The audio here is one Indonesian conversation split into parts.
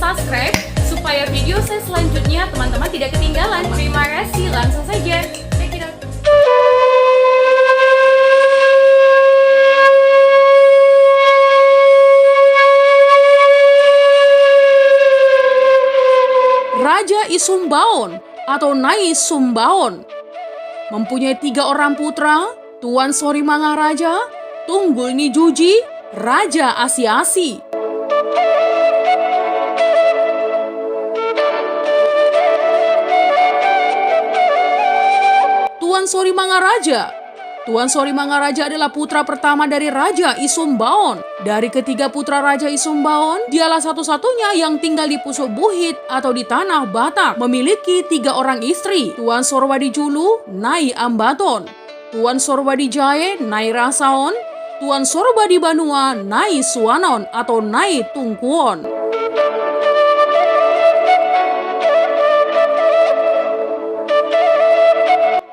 subscribe supaya video saya selanjutnya teman-teman tidak ketinggalan. Terima kasih, langsung saja. Check it out. Raja Isumbaon atau Nai Sumbaon mempunyai 3 orang putra, Tuan Sori Mangaraja, Tunggul Nijuji, Raja Asi-Asi. Tuan Sori Mangaraja. Tuan Sori Mangaraja adalah putra pertama dari Raja Isumbaon. Dari ketiga putra Raja Isumbaon, dialah satu-satunya yang tinggal di Puso Buhit atau di Tanah Batak. Memiliki 3 orang istri, Tuan Sorwadi Julu, Nai Ambaton, Tuan Sorwadi Jae, Nai Rasaon, Tuan Sorwadi Banua, Nai Suanon atau Nai Tungkuon.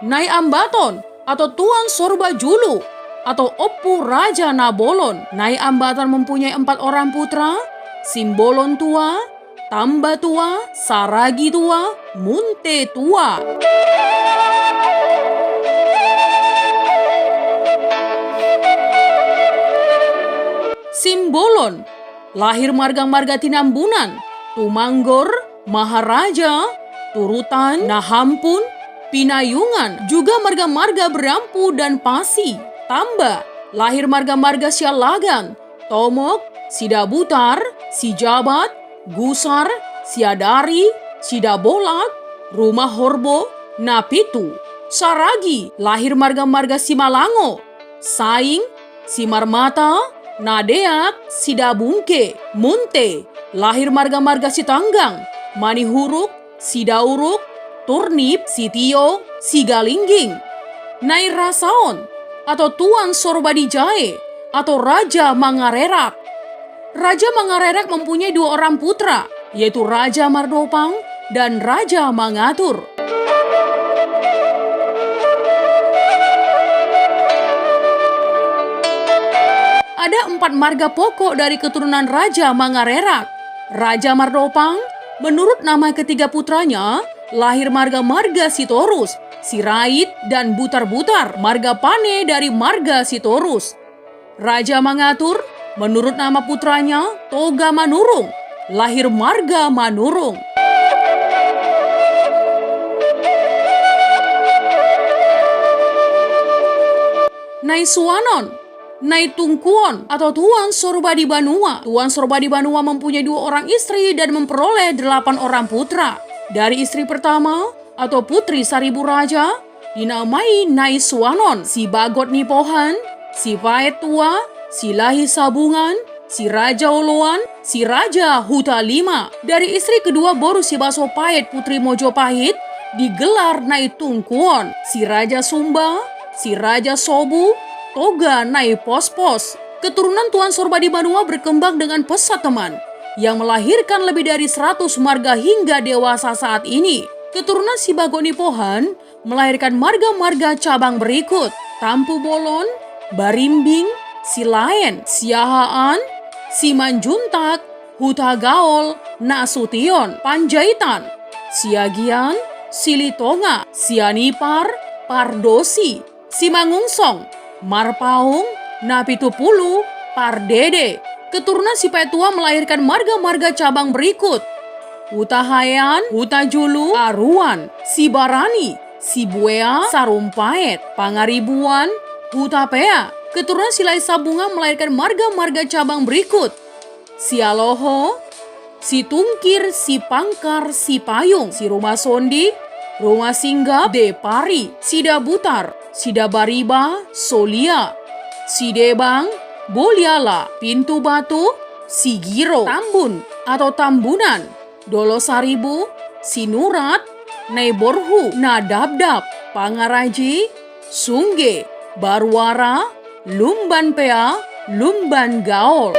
Nai Ambaton atau Tuan Sorba Julu atau Opu Raja Nabolon. Nai Ambaton mempunyai 4 orang putra, Simbolon Tua, Tamba Tua, Saragi Tua, Munte Tua. Simbolon lahir marga-marga Tinambunan, Tumanggor, Maharaja, Turutan, Nahampun, Pinayungan, juga marga-marga Berampu dan Pasi. Tamba lahir marga-marga Sialagan, Tomok, Sidabutar, Sijabat, Gusar, Siadari, Sidabolak, Rumah Horbo, Napitu. Saragi lahir marga-marga Simalango, Saing, Simarmata, Nadeak, Sidabungke. Munte lahir marga-marga Sitanggang, Manihuruk, Sidauruk, Turnip, Sitio, Sigalingging. Nai Rasaon atau Tuan Sorbadi Jae atau Raja Mangarerak. Raja Mangarerak mempunyai 2 orang putra, yaitu Raja Mardopang dan Raja Mangatur. Ada 4 marga pokok dari keturunan Raja Mangarerak. Raja Mardopang, menurut nama ketiga putranya, lahir marga-marga Sitorus, Sirait, dan Butar-Butar, marga Pane dari marga Sitorus. Raja Mangatur, menurut nama putranya, Toga Manurung, lahir marga Manurung. Nai Suanon, Nai Tungkuon atau Tuan Sorbadi Banua. Tuan Sorbadi Banua mempunyai 2 orang istri dan memperoleh 8 orang putra. Dari istri pertama atau putri Saribu Raja dinamai Nai Suanon, si Bagot Nipohan, si Paet Tua, si Lahi Sabungan, si Raja Oloan, si Raja Huta Lima. Dari istri kedua Boru si Baso Paet putri Mojopahit digelar Nai Tungkuon, si Raja Sumba, si Raja Sobu, Toga Nai Pospos. Keturunan Tuan Sorbadi Banua berkembang dengan pesat teman, yang melahirkan lebih dari 100 marga hingga dewasa saat ini. Keturunan si Bagoni Pohan melahirkan marga-marga cabang berikut: Tampu Bolon, Barimbing, Silaen, Siahaan, Simanjuntak, Huta Gaol, Nasution, Panjaitan, Siagian, Silitonga, Sianipar, Pardosi, Simangungsong, Marpaung, Napitupulu, Pardede. Keturunan si Petua melahirkan marga-marga cabang berikut: Huta Hayan, Huta Julu, Aruan, Sibarani, Sibuea, Sarumpaet, Pangaribuan, Huta Pea. Keturunan si Lai Sabunga melahirkan marga-marga cabang berikut: Sialoho, Si Tungkir, Si Pangkar, Si Payung, Si Rumah Sondi, Rumah Singgap, Depari, Sidabutar, Sidabariba, Solia, Sidebang, Bolyala, Pintu Batu, Sigiro, Tambun atau Tambunan, Dolo Saribu, Sinurat, Naiborhu, Nadabdab, Pangaraji, Sungge, Barwara, Lumban Pea, Lumban Gaol.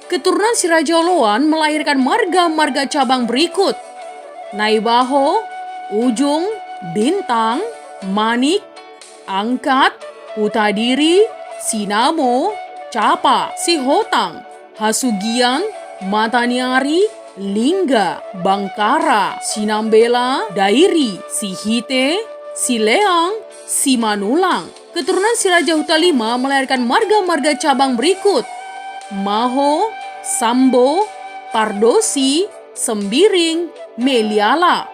Keturunan si Raja Oloan melahirkan marga-marga cabang berikut: Naibaho, Ujung, Bintang, Manik, Angkat, Hutadiri, Sinamo, Capa, Sihotang, Hasugian, Mataniari, Lingga, Bangkara, Sinambela, Dairi, Sihite, Sileang, Simanulang. Keturunan si Raja Huta V melahirkan marga-marga cabang berikut: Maho, Sambo, Pardosi, Sembiring, Meliala.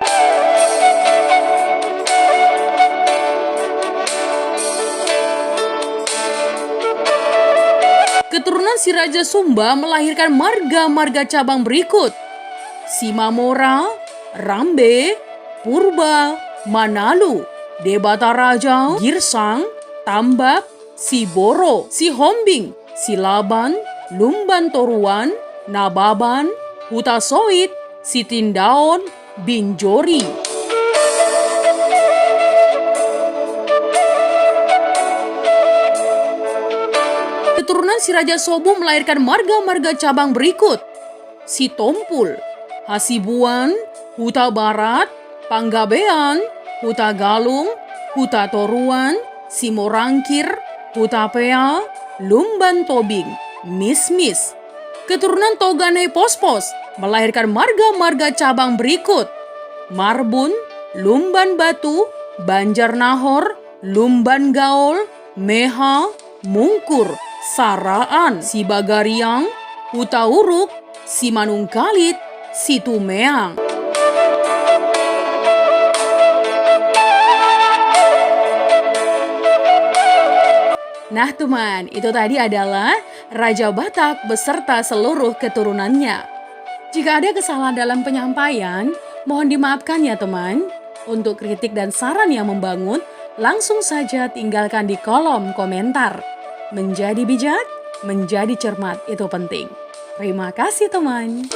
Keturunan si Raja Sumba melahirkan marga-marga cabang berikut: Simamora, Rambe, Purba, Manalu, Debata Raja, Girsang, Tambak, Siboro, Sihombing, Silaban, Lumban Toruan, Nababan, Huta Soit, Sitindaon, Binjori. Keturunan si Raja Sobu melahirkan marga-marga cabang berikut: Sitompul, Hasibuan, Huta Barat, Panggabean, Huta Galung, Huta Toruan, Simorangkir, Huta Pea, Lumban Tobing, Mismis. Keturunan Togane Pospos melahirkan marga-marga cabang berikut: Marbun, Lumban Batu, Banjar Nahor, Lumban Gaol, Meha, Mungkur, Saraan, Sibagariang, Huta Uruk, Simanungkalit, Situmeang. Nah teman, itu tadi adalah Raja Batak beserta seluruh keturunannya. Jika ada kesalahan dalam penyampaian, mohon dimaafkan ya teman. Untuk kritik dan saran yang membangun, langsung saja tinggalkan di kolom komentar. Menjadi bijak, menjadi cermat itu penting. Terima kasih teman.